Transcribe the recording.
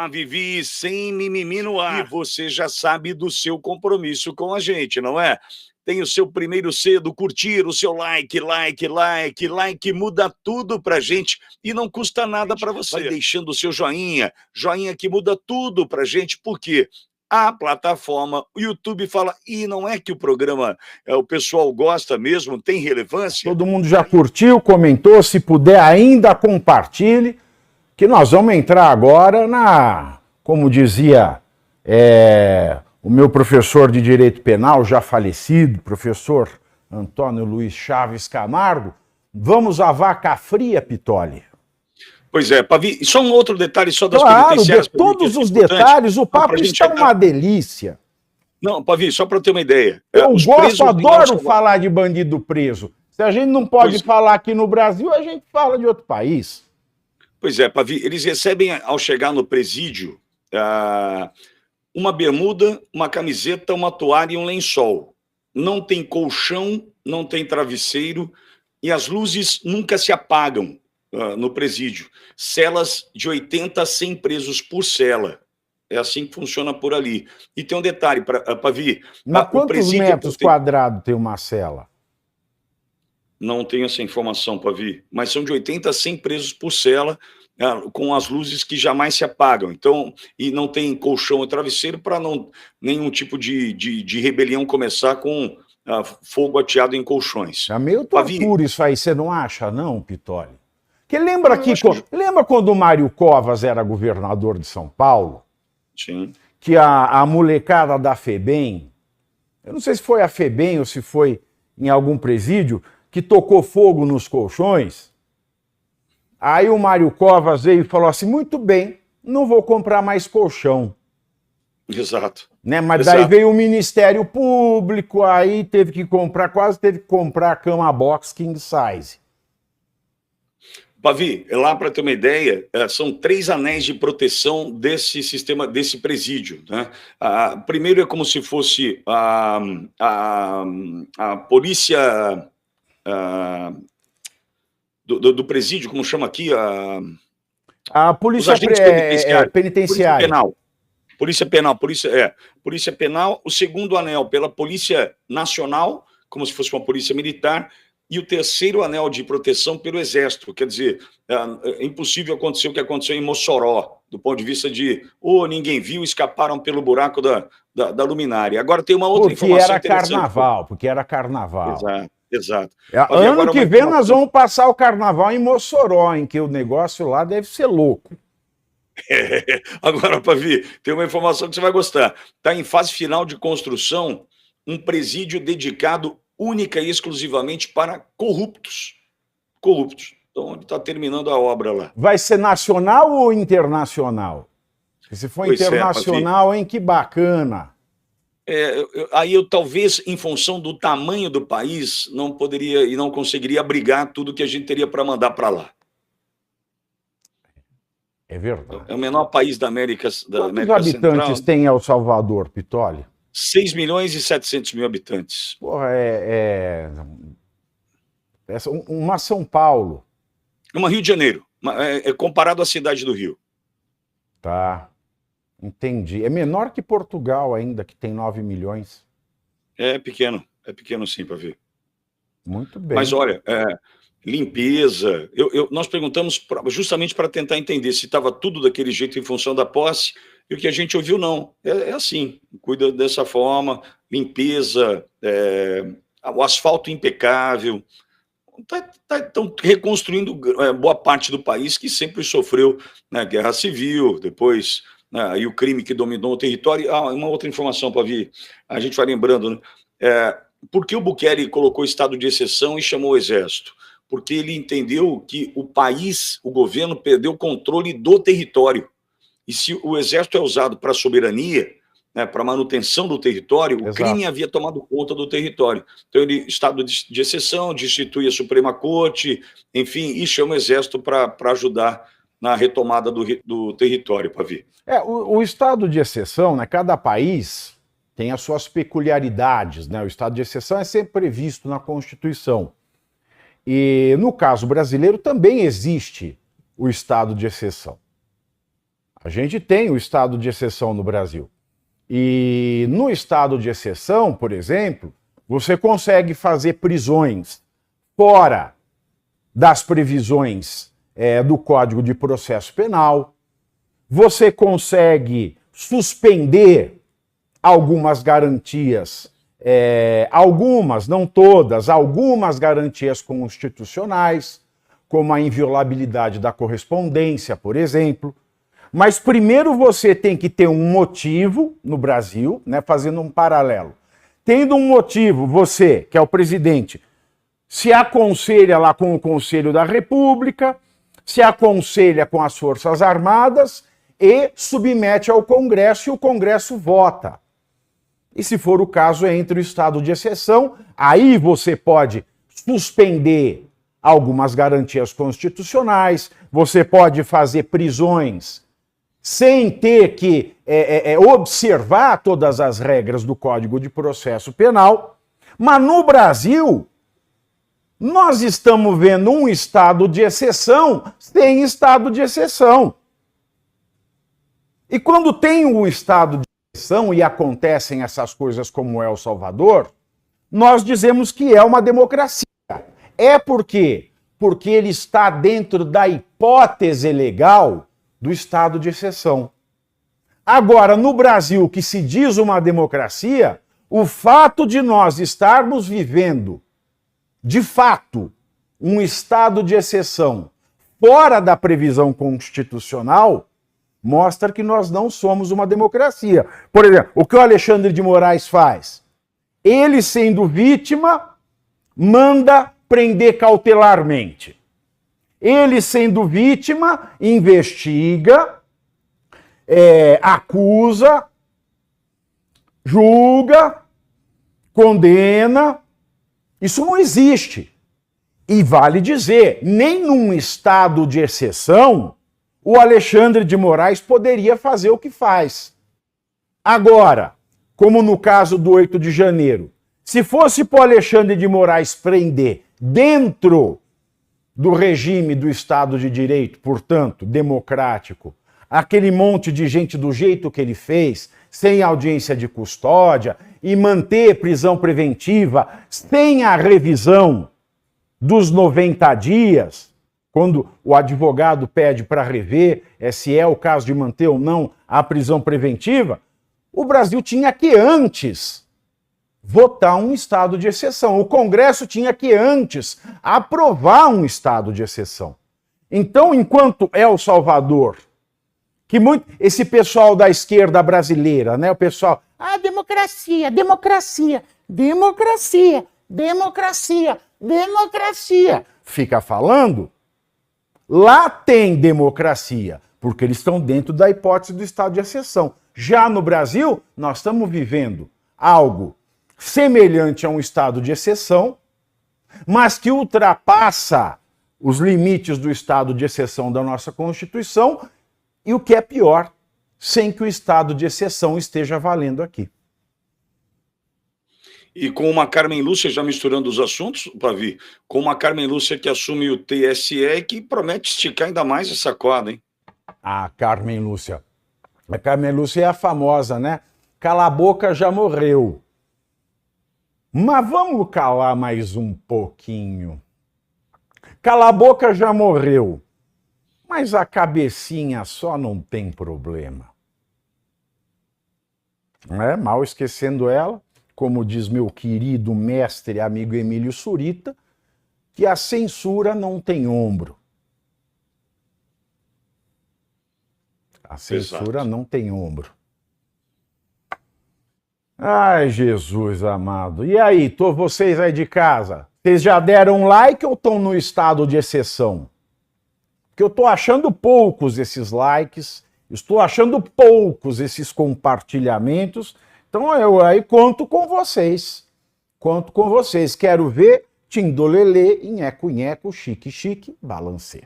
Olá, Vivi, sem mimimi no ar. E você já sabe do seu compromisso com a gente, não é? Tem o seu primeiro C do curtir, o seu like, like muda tudo pra gente e não custa nada pra você. Vai deixando o seu joinha, joinha que muda tudo pra gente, porque a plataforma, o YouTube fala, e não é que o programa, o pessoal gosta mesmo, tem relevância? Todo mundo já curtiu, comentou, se puder ainda compartilhe, que nós vamos entrar agora como dizia o meu professor de Direito Penal, já falecido, professor Antônio Luiz Chaves Camargo, vamos à vaca fria, Pitoli. Pois é, Pavi, só um outro detalhe só das penitenciárias. Claro, todos os detalhes, o papo está uma delícia. Não, Pavi, só para ter uma ideia. Eu adoro falar de bandido preso. Se a gente não pode falar aqui no Brasil, a gente fala de outro país. Pois é, Pavi, eles recebem, ao chegar no presídio, uma bermuda, uma camiseta, uma toalha e um lençol. Não tem colchão, não tem travesseiro e as luzes nunca se apagam no presídio. Celas de 80 a 100 presos por cela. É assim que funciona por ali. E tem um detalhe, Pavi. Mas quantos metros quadrados tem uma cela? Não tenho essa informação, Pavi, mas são de 80 a 100 presos por cela, com as luzes que jamais se apagam. Então, e não tem colchão ou travesseiro para nenhum tipo de rebelião começar com fogo ateado em colchões. É meio tortura isso aí, você não acha, não, Pitoli? Que lembra quando o Mário Covas era governador de São Paulo? Sim. Que a molecada da FEBEM, eu não sei se foi a FEBEM ou se foi em algum presídio, que tocou fogo nos colchões. Aí o Mário Covas veio e falou assim, muito bem, não vou comprar mais colchão. Exato. Né? Mas daí veio o Ministério Público, aí quase teve que comprar a cama box king size. Pavi, lá para ter uma ideia, são 3 anéis de proteção desse sistema, desse presídio. Né? Primeiro é como se fosse a polícia do presídio, como chama aqui? A polícia penitenciária. Polícia Penal. O segundo anel pela Polícia Nacional, como se fosse uma polícia militar. E o terceiro anel de proteção pelo Exército. Quer dizer, é impossível acontecer o que aconteceu em Mossoró, do ponto de vista de, ninguém viu, escaparam pelo buraco da luminária. Agora tem uma outra informação interessante. Porque era carnaval. Exato. Ano que vem nós vamos passar o carnaval em Mossoró, em que o negócio lá deve ser louco. Agora, Pavi, tem uma informação que você vai gostar. Está em fase final de construção um presídio dedicado única e exclusivamente para corruptos. Então, onde está terminando a obra lá. Vai ser nacional ou internacional? Porque se for internacional, hein, que bacana. Aí eu talvez, em função do tamanho do país, não poderia e não conseguiria abrigar tudo que a gente teria para mandar para lá. É verdade. É o menor país da América Central. Quantos habitantes tem El Salvador, Pitoli? 6.700.000 habitantes. Porra, uma São Paulo. Uma Rio de Janeiro, comparado à cidade do Rio. Tá, entendi. É menor que Portugal ainda, que tem 9 milhões. É pequeno sim, para ver. Muito bem. Mas olha, limpeza, nós perguntamos justamente para tentar entender se estava tudo daquele jeito em função da posse, e o que a gente ouviu não, é assim, cuida dessa forma, limpeza, o asfalto impecável, estão reconstruindo boa parte do país que sempre sofreu guerra civil, depois e o crime que dominou o território. Uma outra informação para vir, a gente vai lembrando, né? Por que o Bukele colocou estado de exceção e chamou o Exército? Porque ele entendeu que o país, o governo, perdeu o controle do território. E se o Exército é usado para soberania, para manutenção do território, o crime havia tomado conta do território. Então, ele, estado de exceção, destitui a Suprema Corte, enfim, e chama o Exército para ajudar na retomada do território, Pavi. O estado de exceção, né, cada país tem as suas peculiaridades, né? O estado de exceção é sempre previsto na Constituição. E, no caso brasileiro, também existe o estado de exceção. A gente tem o estado de exceção no Brasil. E no estado de exceção, por exemplo, você consegue fazer prisões fora das previsões do Código de Processo Penal. Você consegue suspender algumas garantias, algumas, não todas, algumas garantias constitucionais, como a inviolabilidade da correspondência, por exemplo. Mas primeiro você tem que ter um motivo no Brasil, né, fazendo um paralelo. Tendo um motivo, você, que é o presidente, se aconselha lá com o Conselho da República, se aconselha com as Forças Armadas e submete ao Congresso e o Congresso vota. E se for o caso, entre o estado de exceção, aí você pode suspender algumas garantias constitucionais, você pode fazer prisões sem ter que observar todas as regras do Código de Processo Penal. Mas no Brasil, nós estamos vendo um estado de exceção sem estado de exceção. E quando tem um estado de exceção e acontecem essas coisas como El Salvador, nós dizemos que é uma democracia. É por quê? Porque ele está dentro da hipótese legal do estado de exceção. Agora, no Brasil, que se diz uma democracia, o fato de nós estarmos vivendo, de fato, um estado de exceção fora da previsão constitucional, mostra que nós não somos uma democracia. Por exemplo, o que o Alexandre de Moraes faz? Ele, sendo vítima, manda prender cautelarmente. Ele, sendo vítima, investiga, acusa, julga, condena. Isso não existe. E vale dizer, nem num estado de exceção, o Alexandre de Moraes poderia fazer o que faz. Agora, como no caso do 8 de janeiro, se fosse para o Alexandre de Moraes prender dentro do regime do Estado de Direito, portanto, democrático, aquele monte de gente do jeito que ele fez, sem audiência de custódia, e manter prisão preventiva, sem a revisão dos 90 dias, quando o advogado pede para rever se é o caso de manter ou não a prisão preventiva, o Brasil tinha que antes votar um estado de exceção. O Congresso tinha que antes aprovar um estado de exceção. Então, enquanto El Salvador, que esse pessoal da esquerda brasileira, né, o pessoal, democracia, democracia, democracia, democracia, democracia, fica falando, lá tem democracia, porque eles estão dentro da hipótese do estado de exceção. Já no Brasil, nós estamos vivendo algo semelhante a um estado de exceção, mas que ultrapassa os limites do estado de exceção da nossa Constituição e, o que é pior, sem que o estado de exceção esteja valendo aqui. E com uma Carmen Lúcia, já misturando os assuntos, Pavi, com uma Carmen Lúcia que assume o TSE e que promete esticar ainda mais essa corda, hein? A Carmen Lúcia. A Carmen Lúcia é a famosa, né? Cala a boca, já morreu. Mas vamos calar mais um pouquinho. Cala a boca, já morreu. Mas a cabecinha só não tem problema. Mal esquecendo ela, como diz meu querido mestre e amigo Emílio Surita, que a censura não tem ombro. A censura não tem ombro. Ai, Jesus amado. E aí, vocês aí de casa, vocês já deram um like ou estão no estado de exceção? Porque eu estou achando poucos esses likes, estou achando poucos esses compartilhamentos, então eu aí conto com vocês. Conto com vocês. Quero ver Tindolelê, nheco, nheco, chique, chique, balancê.